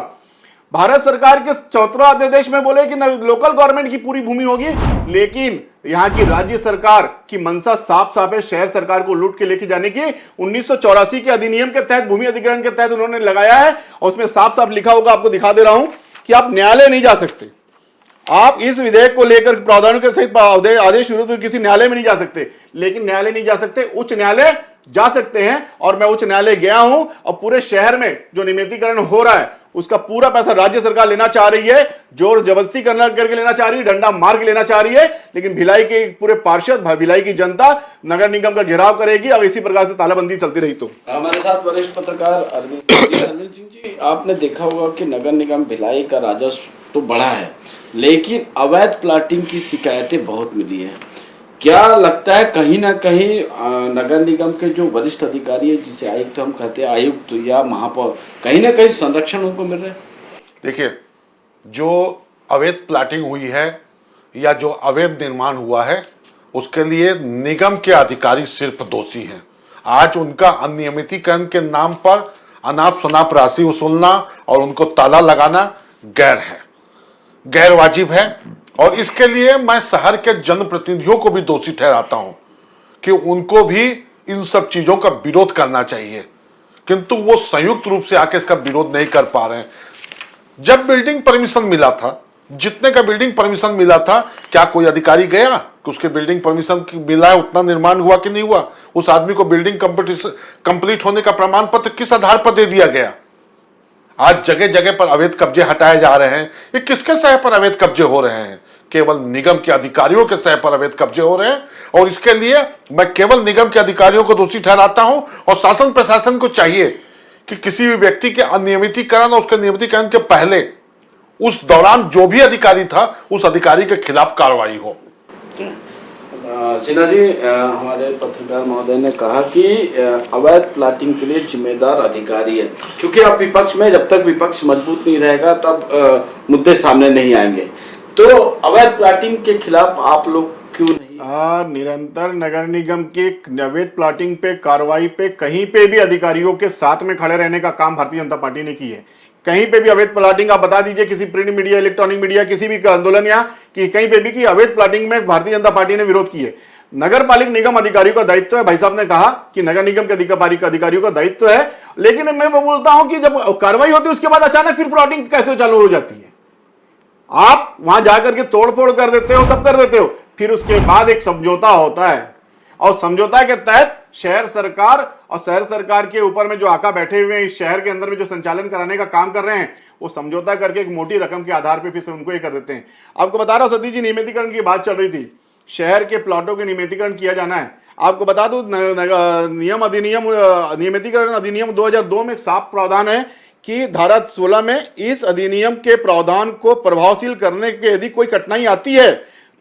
Speaker 2: भारत सरकार के 74वां अध्यादेश में बोले कि लोकल गवर्नमेंट की पूरी भूमि होगी, लेकिन यहाँ की राज्य सरकार की मंशा साफ साफ है शहर सरकार को लूट के लेके जाने की। 1984 के अधिनियम के तहत, भूमि अधिग्रहण के तहत उन्होंने लगाया है और उसमें साफ साफ लिखा होगा, आपको दिखा दे रहा हूं कि आप न्यायालय नहीं जा सकते। आप इस विधेयक को लेकर प्रावधानों के सहित आदेश विरुद्ध किसी न्यायालय में नहीं जा सकते, लेकिन न्यायालय नहीं जा सकते, उच्च न्यायालय जा सकते हैं। और मैं उच्च न्यायालय गया हूं और पूरे शहर में जो नियमितीकरण हो रहा है उसका पूरा पैसा राज्य सरकार लेना चाह रही है, जोर जबरदस्ती करके लेना चाह रही है, डंडा मार के लेना चाह रही है। लेकिन भिलाई के पूरे पार्षद, भिलाई की जनता नगर निगम का घेराव करेगी और इसी प्रकार से तालाबंदी चलती रही। तो
Speaker 4: हमारे साथ वरिष्ठ पत्रकार अरविंद सिंह जी, आपने देखा होगा कि नगर निगम भिलाई का राजस्व तो बढ़ा है, लेकिन अवैध प्लाटिंग की शिकायतें बहुत मिली है। क्या लगता है कहीं ना कहीं नगर निगम के जो वरिष्ठ अधिकारी है, जिसे आयुक्त हम कहते हैं, आयुक्त या महापौर, कहीं ना कहीं संरक्षण उनको मिल रहा है?
Speaker 3: देखिए, जो अवैध प्लाटिंग हुई है या जो अवैध निर्माण हुआ है उसके लिए निगम के अधिकारी सिर्फ दोषी हैं। आज उनका अनियमितीकरण के नाम पर अनाप शनाप राशि वसूलना और उनको ताला लगाना गैर वाजिब है। और इसके लिए मैं शहर के जनप्रतिनिधियों को भी दोषी ठहराता हूं कि उनको भी इन सब चीजों का विरोध करना चाहिए, किंतु वो संयुक्त रूप से आके इसका विरोध नहीं कर पा रहे हैं। जब बिल्डिंग परमिशन मिला था, जितने का बिल्डिंग परमिशन मिला था, क्या कोई अधिकारी गया कि उसके बिल्डिंग परमिशन मिला है उतना निर्माण हुआ कि नहीं हुआ? उस आदमी को बिल्डिंग कंप्लीट होने का प्रमाण पत्र किस आधार पर दे दिया गया? आज जगह जगह पर अवैध कब्जे हटाए जा रहे हैं। ये किसके सह पर अवैध कब्जे हो रहे हैं? केवल निगम के अधिकारियों के सह पर अवैध कब्जे हो रहे हैं। और इसके लिए मैं केवल निगम के अधिकारियों को दोषी ठहराता हूं और शासन प्रशासन को चाहिए कि किसी भी व्यक्ति के अनियमितीकरण और उसके नियमितीकरण के पहले, उस दौरान जो भी अधिकारी था, उस अधिकारी के खिलाफ कार्रवाई हो।
Speaker 4: सिन्हा जी, हमारे पत्रकार महोदय ने कहा कि अवैध प्लाटिंग के लिए जिम्मेदार अधिकारी है। चूंकि आप विपक्ष में, जब तक विपक्ष मजबूत नहीं रहेगा तब मुद्दे सामने नहीं आएंगे, तो अवैध प्लाटिंग के खिलाफ आप लोग क्यों नहीं?
Speaker 2: निरंतर नगर निगम के अवैध प्लाटिंग पे, कार्रवाई पे, कहीं पे भी अधिकारियों के साथ में खड़े रहने का काम भारतीय जनता पार्टी ने की है। कहीं पे भी अवैध प्लाटिंग आप बता दीजिए, किसी प्रिंट मीडिया, इलेक्ट्रॉनिक मीडिया, किसी भी आंदोलन या कि कहीं पे भी कि अवैध प्लाटिंग में भारतीय जनता पार्टी ने विरोध किया है। नगर पालिक निगम अधिकारियों का दायित्व है, भाई साहब ने कहा कि नगर निगम के अधिकारियों का दायित्व है, लेकिन मैं बोलता हूं कि जब कार्रवाई होती है उसके बाद अचानक फिर प्लाटिंग कैसे चालू हो जाती है? आप वहां जाकर के तोड़फोड़ कर देते हो, सब कर देते हो, फिर उसके बाद एक समझौता होता है और समझौता के तहत शहर सरकार और शहर सरकार के ऊपर में जो आका बैठे हुए हैं, इस शहर के अंदर में जो संचालन कराने का काम कर रहे हैं, वो समझौता करके एक मोटी रकम के आधार पे फिर से उनको ये कर देते हैं। आपको बता रहा हूं सतीश जी, नियमितीकरण की बात चल रही थी, शहर के प्लॉटों के नियमितीकरण किया जाना है। आपको बता दूं, नियमितीकरण अधिनियम 2002 में एक साफ प्रावधान है कि धारा 16 में इस अधिनियम के प्रावधान को प्रभावशील करने के यदि कोई कठिनाई आती है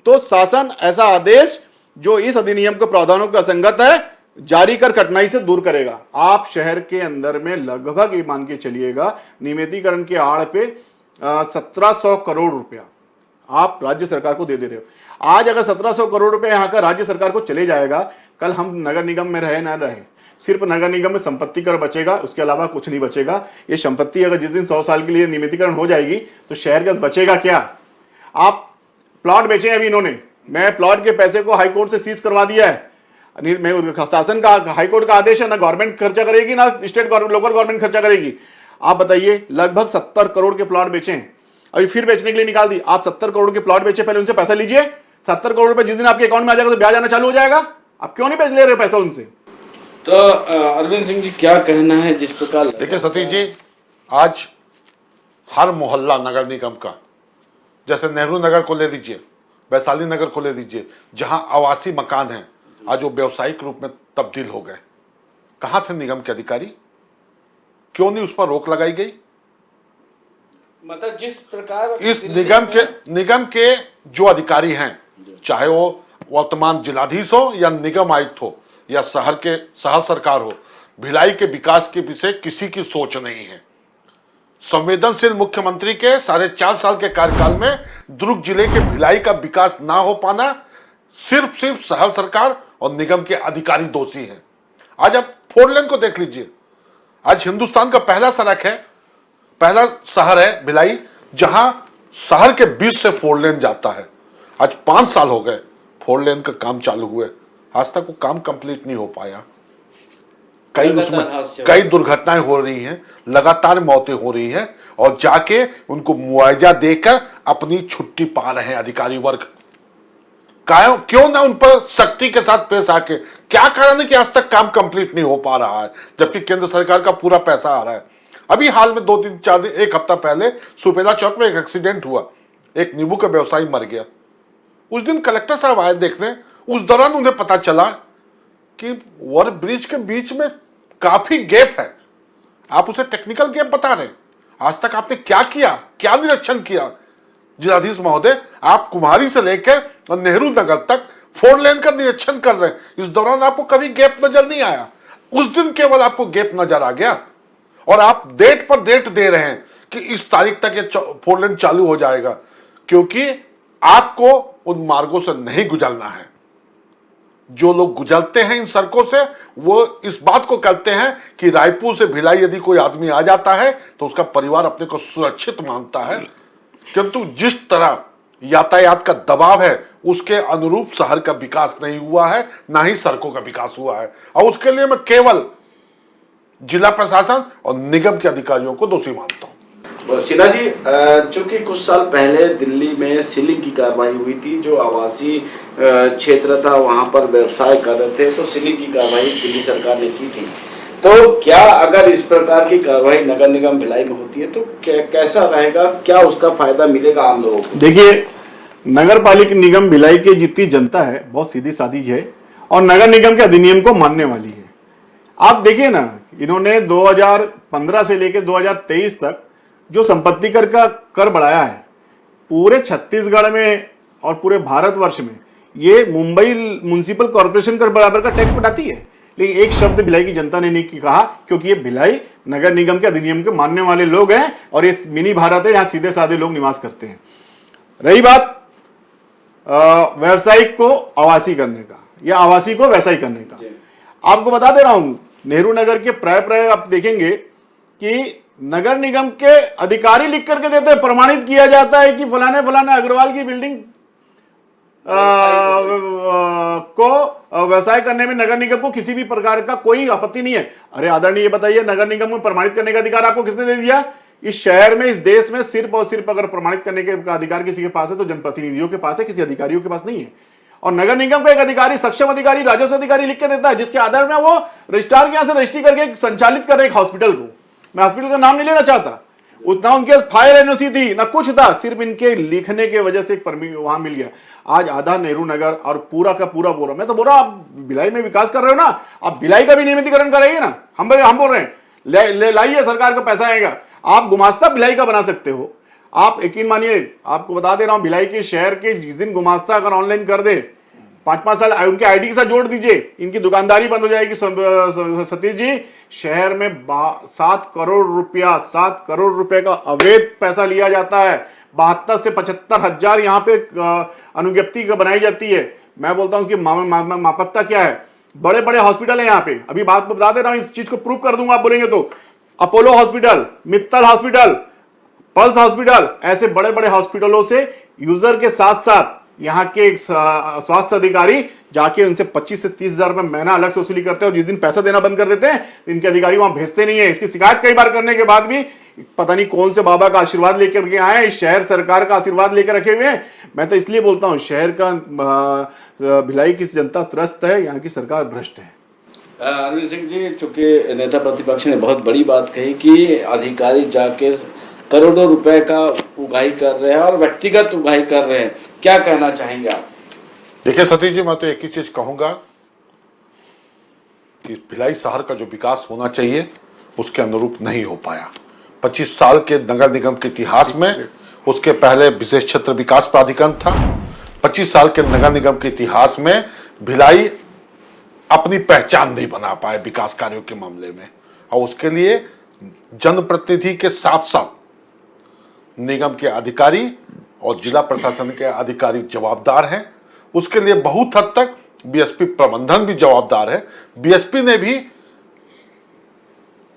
Speaker 2: तो शासन ऐसा आदेश जो इस अधिनियम के प्रावधानों का असंगत है जारी कर कठिनाई से दूर करेगा। आप शहर के अंदर में लगभग ये मान के चलिएगा, नियमितीकरण के आड़ पे 1700 करोड़ रुपया आप राज्य सरकार को दे रहे हो। आज अगर 1700 करोड़ रुपए यहाँ का राज्य सरकार को चले जाएगा, कल हम नगर निगम में रहे ना रहे, सिर्फ नगर निगम में संपत्ति कर बचेगा, उसके अलावा कुछ नहीं बचेगा। ये संपत्ति अगर जिस दिन 100 साल के लिए नियमितीकरण हो जाएगी तो शहर का बचेगा क्या? आप प्लॉट बेचे अभी इन्होंने, मैं प्लॉट के पैसे को हाईकोर्ट से सीज करवा दिया है। शासन का, हाईकोर्ट का आदेश है, ना गवर्नमेंट खर्चा करेगी ना स्टेट गवर्नमेंट, लोकल गवर्नमेंट खर्चा करेगी। आप बताइए, लगभग 70 करोड़ के प्लॉट बेचे हैं, अभी फिर बेचने के लिए निकाल दी। आप 70 करोड़ के प्लॉट बेचे, पहले उनसे पैसा लीजिए। 70 करोड़ रुपए जिस दिन आपके अकाउंट में आ जाएगा तो ब्याज आना चालू हो जाएगा। आप क्यों नहीं बेच ले रहे पैसा उनसे?
Speaker 4: तो अरविंद सिंह जी क्या कहना है जिस प्रकार?
Speaker 3: देखिए सतीश जी, आज हर मोहल्ला नगर निगम का, जैसे नेहरू नगर को ले लीजिए, वैशाली नगर को ले लीजिए, जहां आवासीय मकान हैं, आज वो व्यवसायिक रूप में तब्दील हो गए। कहां थे निगम के अधिकारी? क्यों नहीं उस पर रोक लगाई गई?
Speaker 4: मतलब जिस प्रकार
Speaker 3: इस निगम के जो अधिकारी हैं, चाहे वो वर्तमान जिलाधीश हो या निगम आयुक्त हो या शहर सरकार हो, भिलाई के विकास के विषय किसी की सोच नहीं है। संवेदनशील मुख्यमंत्री के 4.5 साल के कार्यकाल में दुर्ग जिले के भिलाई का विकास ना हो पाना सिर्फ शहर सरकार और निगम के अधिकारी दोषी हैं। आज आप 4 लेन को देख लीजिए। आज हिंदुस्तान का पहला शहर है भिलाई, जहां शहर के बीच से 4 लेन जाता है। आज 5 साल हो गए 4 लेन का काम चालू हुए, आज तक वो काम कंप्लीट नहीं हो पाया। कई दुर्घटनाएं हो रही हैं, लगातार मौतें हो रही हैं, और जाके उनको मुआवजा देकर अपनी छुट्टी पा रहे हैं अधिकारी वर्ग। क्यों ना उन पर सख्ती के साथ पेश आके, क्या कारण है कि आज तक काम कंप्लीट नहीं हो पा रहा है, जबकि केंद्र सरकार का पूरा पैसा आ रहा है। अभी हाल में 2-3-4 दिन, 1 हफ्ता पहले सुपेला चौक में एक एक्सीडेंट हुआ, एक नींबू का व्यवसायी मर गया। उस दिन कलेक्टर साहब आए देखने, उस दौरान उन्हें पता चला कि ओवर ब्रिज के बीच में काफी गैप है। आप उसे टेक्निकल गैप बता रहे हैं। आज तक आपने क्या किया, क्या निरीक्षण किया? जिलाधीश महोदय, आप कुम्हारी से लेकर और नेहरू नगर तक 4 लेन का निरीक्षण कर रहे हैं, इस दौरान आपको कभी गैप नजर नहीं आया। उस दिन केवल आपको गैप नजर आ गया, और आप डेट पर डेट दे रहे हैं कि इस तारीख तक ये 4 लेन चालू हो जाएगा, क्योंकि आपको उन मार्गों से नहीं गुजरना है। जो लोग गुजरते हैं इन सड़कों से, वो इस बात को कहते हैं कि रायपुर से भिलाई यदि कोई आदमी आ जाता है तो उसका परिवार अपने को सुरक्षित मानता है। किंतु जिस तरह यातायात का दबाव है, उसके अनुरूप शहर का विकास नहीं हुआ है, ना ही सड़कों का विकास हुआ है, और उसके लिए मैं केवल जिला प्रशासन और निगम के अधिकारियों को दोषी मानता हूं।
Speaker 4: सिन्हा जी, चूंकि कुछ साल पहले दिल्ली में सीलिंग की कार्रवाई हुई थी, जो आवासीय क्षेत्र था वहां पर व्यवसाय कर रहे थे, तो सीलिंग की कार्रवाई दिल्ली सरकार ने की थी। तो क्या अगर इस प्रकार की कार्रवाई नगर निगम भिलाई में होती है तो कैसा रहेगा, क्या उसका फायदा मिलेगा आम लोगों को?
Speaker 2: देखिए, नगर पालिका निगम भिलाई की जितनी जनता है बहुत सीधी सादी है और नगर निगम के अधिनियम को मानने वाली है। आप देखिए ना, इन्होंने 2015 से लेकर 2023 तक जो संपत्ति कर का कर बढ़ाया है, पूरे छत्तीसगढ़ में और पूरे भारतवर्ष में ये मुंबई म्युनिसिपल कॉर्पोरेशन का बराबर का टैक्स बढ़ाती है। लेकिन एक शब्द भिलाई की जनता ने नहीं कहा, क्योंकि ये भिलाई नगर निगम के अधिनियम के मानने वाले लोग हैं और ये मिनी भारत है, यहां सीधे साधे लोग निवास करते हैं। रही बात व्यवसायिक को आवासीय करने का या आवासीय को व्यवसायिक करने का, आपको बता दे रहा हूं, नेहरू नगर के प्राय आप देखेंगे कि नगर निगम के अधिकारी लिख करके देते हैं, प्रमाणित किया जाता है कि फलाने अग्रवाल की बिल्डिंग को व्यवसाय करने में नगर निगम को किसी भी प्रकार का कोई आपत्ति नहीं है। अरे आदरणीय, ये बताइए, नगर निगम को प्रमाणित करने का अधिकार आपको किसने दे दिया? इस शहर में, इस देश में सिर्फ और सिर्फ अगर प्रमाणित करने का अधिकार किसी के पास है तो जनप्रतिनिधियों के पास है, किसी अधिकारियों के पास नहीं है। और नगर निगम का एक अधिकारी, सक्षम अधिकारी, राजस्व अधिकारी लिख के देता है, जिसके आधार में वो रजिस्ट्रार के यहां से रजिस्ट्री करके संचालित कर रहे एक हॉस्पिटल को। मैं हॉस्पिटल का नाम नहीं लेना चाहता, उतना उनके फायर एनओसी थी ना कुछ था, सिर्फ इनके लिखने के वजह से एक परमिट वहां मिल गया। आज आधा नेहरू नगर और पूरा का पूरा बोल रहा, मैं तो बोल रहा आप भिलाई में विकास कर रहे हो ना, आप भिलाई का भी नियमितीकरण करेंगे ना। हम बोल रहे हैं लाइए, सरकार का पैसा आएगा, आप गुमास्ता भिलाई का बना सकते हो। आप यकीन मानिए, आपको बता दे रहा हूं, भिलाई के शहर के जिस दिन गुमास्ता अगर ऑनलाइन कर दे, 5-5 साल उनके आईडी के साथ जोड़ दीजिए, इनकी दुकानदारी बंद हो जाएगी। सतीश जी, शहर में 7 करोड़ रुपए का अवैध पैसा लिया जाता है। 72 से 75 हजार यहाँ पे अनुज्ञप्ति बनाई जाती है। मैं बोलता हूँ कि मापकता क्या है। बड़े बड़े हॉस्पिटल है यहाँ पे, अभी बात बता दे रहा हूँ, इस चीज को प्रूव कर दूंगा आप बोलेंगे तो। Apollo hospital, Mittal hospital, pulse hospital, ऐसे बड़े बड़े हॉस्पिटलों से यूजर के साथ साथ यहाँ के एक स्वास्थ्य अधिकारी जाके उनसे 25 से 30 हजार रुपए महीना अलग से वसूली करते हैं, और जिस दिन पैसा देना बंद कर देते हैं इनके अधिकारी वहां भेजते नहीं है। इसकी शिकायत कई बार करने के बाद भी पता नहीं कौन से बाबा का आशीर्वाद लेकर के आए हैं, इस शहर सरकार का आशीर्वाद लेकर रखे हुए हैं। मैं तो इसलिए बोलता हूँ शहर का भिलाई की जनता त्रस्त है, यहाँ की सरकार भ्रष्ट है।
Speaker 4: अरविंद सिंह जी, चूंकि नेता प्रतिपक्ष ने बहुत बड़ी बात कही कि अधिकारी जाके करोड़ों रुपए का उगाही कर रहे हैं और व्यक्तिगत उगाही कर रहे हैं, क्या कहना चाहेंगे आप?
Speaker 3: देखिए सतीश जी, मैं तो एक ही चीज कहूंगा कि भिलाई शहर का जो विकास होना चाहिए उसके अनुरूप नहीं हो पाया। 25 साल के नगर निगम के इतिहास में, उसके पहले विशेष क्षेत्र विकास प्राधिकरण था, 25 साल के नगर निगम के इतिहास में भिलाई अपनी पहचान नहीं बना पाए विकास कार्यों के मामले में, और उसके लिए जनप्रतिनिधि के साथ साथ निगम के अधिकारी और जिला प्रशासन के अधिकारी जवाबदार हैं। उसके लिए बहुत हद तक बीएसपी प्रबंधन भी जवाबदार है। बीएसपी ने भी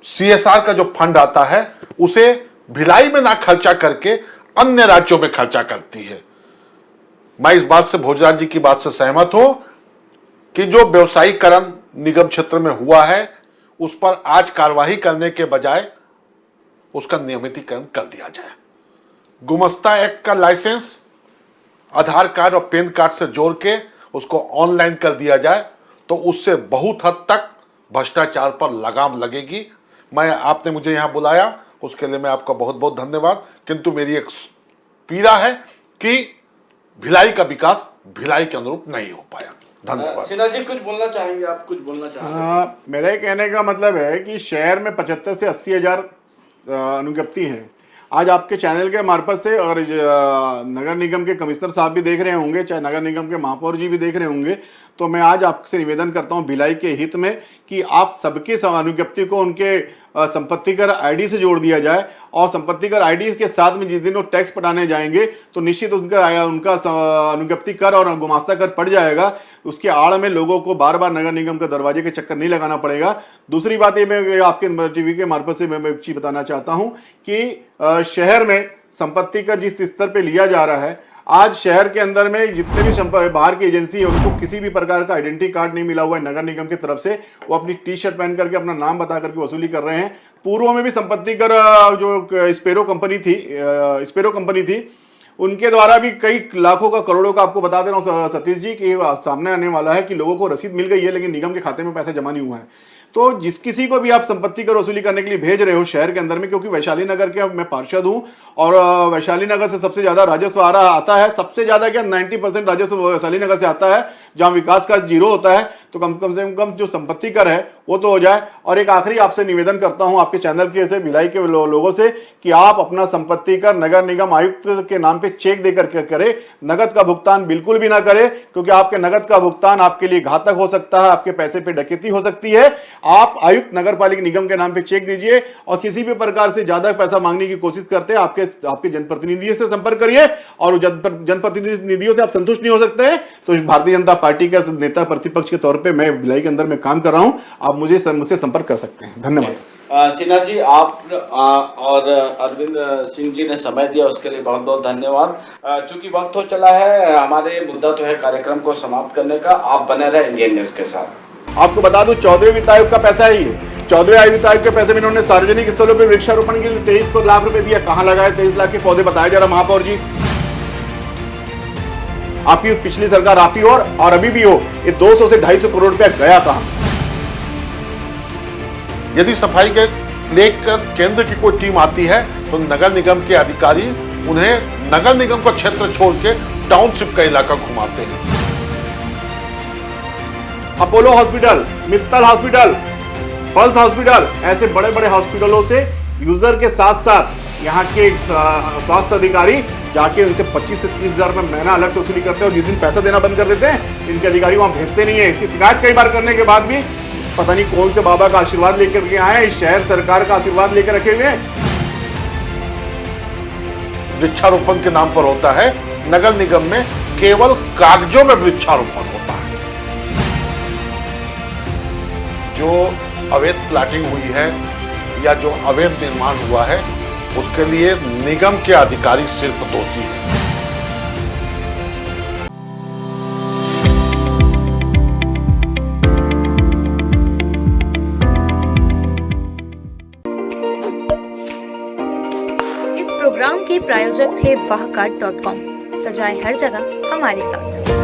Speaker 3: सीएसआर का जो फंड आता है उसे भिलाई में ना खर्चा करके अन्य राज्यों में खर्चा करती है। मैं इस बात से भोजराज जी की बात से सहमत हूं कि जो व्यवसायीकरण निगम क्षेत्र में हुआ है उस पर आज कार्रवाई करने के बजाय उसका नियमितीकरण कर दिया जाए। गुमस्ता एक्ट का लाइसेंस आधार कार्ड और पैन कार्ड से जोड़ के उसको ऑनलाइन कर दिया जाए तो उससे बहुत हद तक भ्रष्टाचार पर लगाम लगेगी। मैं आपने मुझे यहां बुलाया उसके लिए मैं आपका बहुत बहुत धन्यवाद, किंतु मेरी एक पीड़ा है कि भिलाई का विकास भिलाई के अनुरूप नहीं हो पाया। धन्यवाद।
Speaker 4: सिन्हा जी, कुछ बोलना चाहेंगे आप? कुछ बोलना चाहेंगे?
Speaker 2: मेरे कहने का मतलब है कि शहर में 75 से 80 हजार अनुज्ञप्ति हैं। आज आपके चैनल के मार्फत से और नगर निगम के कमिश्नर साहब भी देख रहे होंगे, चाहे नगर निगम के महापौर जी भी देख रहे होंगे, तो मैं आज आपसे निवेदन करता हूं भिलाई के हित में कि आप सबके अनुज्ञप्ति को उनके संपत्ति कर आईडी से जोड़ दिया जाए, और संपत्ति कर आईडी के साथ में जिस दिन वो टैक्स पटाने जाएंगे तो निश्चित उनका अनुज्ञप्ति कर और गुमास्ता कर पड़ जाएगा। उसके आड़ में लोगों को बार बार नगर निगम के दरवाजे के चक्कर नहीं लगाना पड़ेगा। दूसरी बात ये मैं आपके टीवी के मार्फत से मैं एक चीज बताना चाहता हूं कि शहर में संपत्ति कर जिस स्तर पे लिया जा रहा है, आज शहर के अंदर में जितने भी बाहर की एजेंसी है उनको किसी भी प्रकार का आइडेंटिटी कार्ड नहीं मिला हुआ है नगर निगम की तरफ से। वो अपनी टी शर्ट पहन करके अपना नाम बता करके वसूली कर रहे हैं। पूर्व में भी संपत्ति कर जो स्पेरो कंपनी थी उनके द्वारा भी कई लाखों का करोड़ों का, आपको बता दे रहा हूँ सतीश जी कि सामने आने वाला है कि लोगों को रसीद मिल गई है लेकिन निगम के खाते में पैसा जमा नहीं हुआ है। तो जिस किसी को भी आप संपत्ति कर वसूली करने के लिए भेज रहे हो शहर के अंदर में, क्योंकि वैशाली नगर के मैं पार्षद हूं और वैशाली नगर से सबसे ज्यादा राजस्व आता है, सबसे ज्यादा क्या 90% राजस्व वैशाली नगर से आता है, जहां विकास का जीरो होता है। तो कम से कम जो संपत्ति कर है वो तो हो जाए। और एक आखिरी आपसे निवेदन करता हूं आपके चैनल के से भिलाई के लोगों से कि आप अपना संपत्ति कर नगर निगम आयुक्त के नाम पे चेक देकर के करें, नगद का भुगतान बिल्कुल भी ना करें, क्योंकि आपके नगद का भुगतान आपके लिए घातक हो सकता है, आपके पैसे पे डकैती हो सकती है। आप आयुक्त नगर पालिका निगम के नाम पे चेक दीजिए, और किसी भी प्रकार से ज्यादा पैसा मांगने की कोशिश करते हैं आपके जनप्रतिनिधियों से संपर्क करिए, और जनप्रतिनिधियों से आप संतुष्ट नहीं हो सकते हैं तो भारतीय जनता पार्टी का नेता प्रतिपक्ष के तौर पे मैं भिलाई के अंदर में काम कर रहा हूं, आप मुझसे संपर्क कर सकते हैं। धन्यवाद।
Speaker 4: सिन्हा जी, आप और अरविंद सिंह जी ने समय दिया उसके लिए बहुत बहुत धन्यवाद। चूंकि वक्त हो चला है, हमारे मुद्दा तो है कार्यक्रम को समाप्त करने का। आप बने रहे इंडियन न्यूज के साथ।
Speaker 2: आपको बता दूं 14वें वित्त आयोग का पैसा है ये। 14वें वित्त आयोग के पैसे में इन्होंने सार्वजनिक स्थलों पर वृक्षारोपण के लिए 23 लाख रुपए दिया। कहां लगाए 23 लाख के पौधे, बताया जा रहा महापौर जी। आपकी पिछली सरकार आप ही और अभी भी हो, ये 200 से 250 करोड़ रुपया गया कहां?
Speaker 3: यदि सफाई के लेकर केंद्र की कोई टीम आती है तो नगर निगम के अधिकारी उन्हें नगर निगम का क्षेत्र छोड़ के टाउनशिप का इलाका घुमाते हैं।
Speaker 2: Apollo hospital, Mittal hospital, pulse hospital, ऐसे बड़े बड़े हॉस्पिटलों से यूजर के साथ साथ यहाँ के स्वास्थ्य अधिकारी जाके उनसे 25 से 30 हजार रुपए महीना अलग से वसूली करते हैं, और जिस दिन पैसा देना बंद कर देते हैं इनके अधिकारी वहां भेजते नहीं है। इसकी शिकायत कई बार करने के बाद भी पता नहीं कौन से बाबा का आशीर्वाद लेकर के आए हैं, इस शहर सरकार का आशीर्वाद लेकर रखे हुए हैं।
Speaker 3: वृक्षारोपण के नाम पर होता है, नगर निगम में केवल कागजों में वृक्षारोपण होता है। जो अवैध प्लाटिंग हुई है या जो अवैध निर्माण हुआ है उसके लिए निगम के अधिकारी सिर्फ दोषी हैं।
Speaker 1: प्रोग्राम के प्रायोजक थे wahcard.com। सजाए हर जगह हमारे साथ।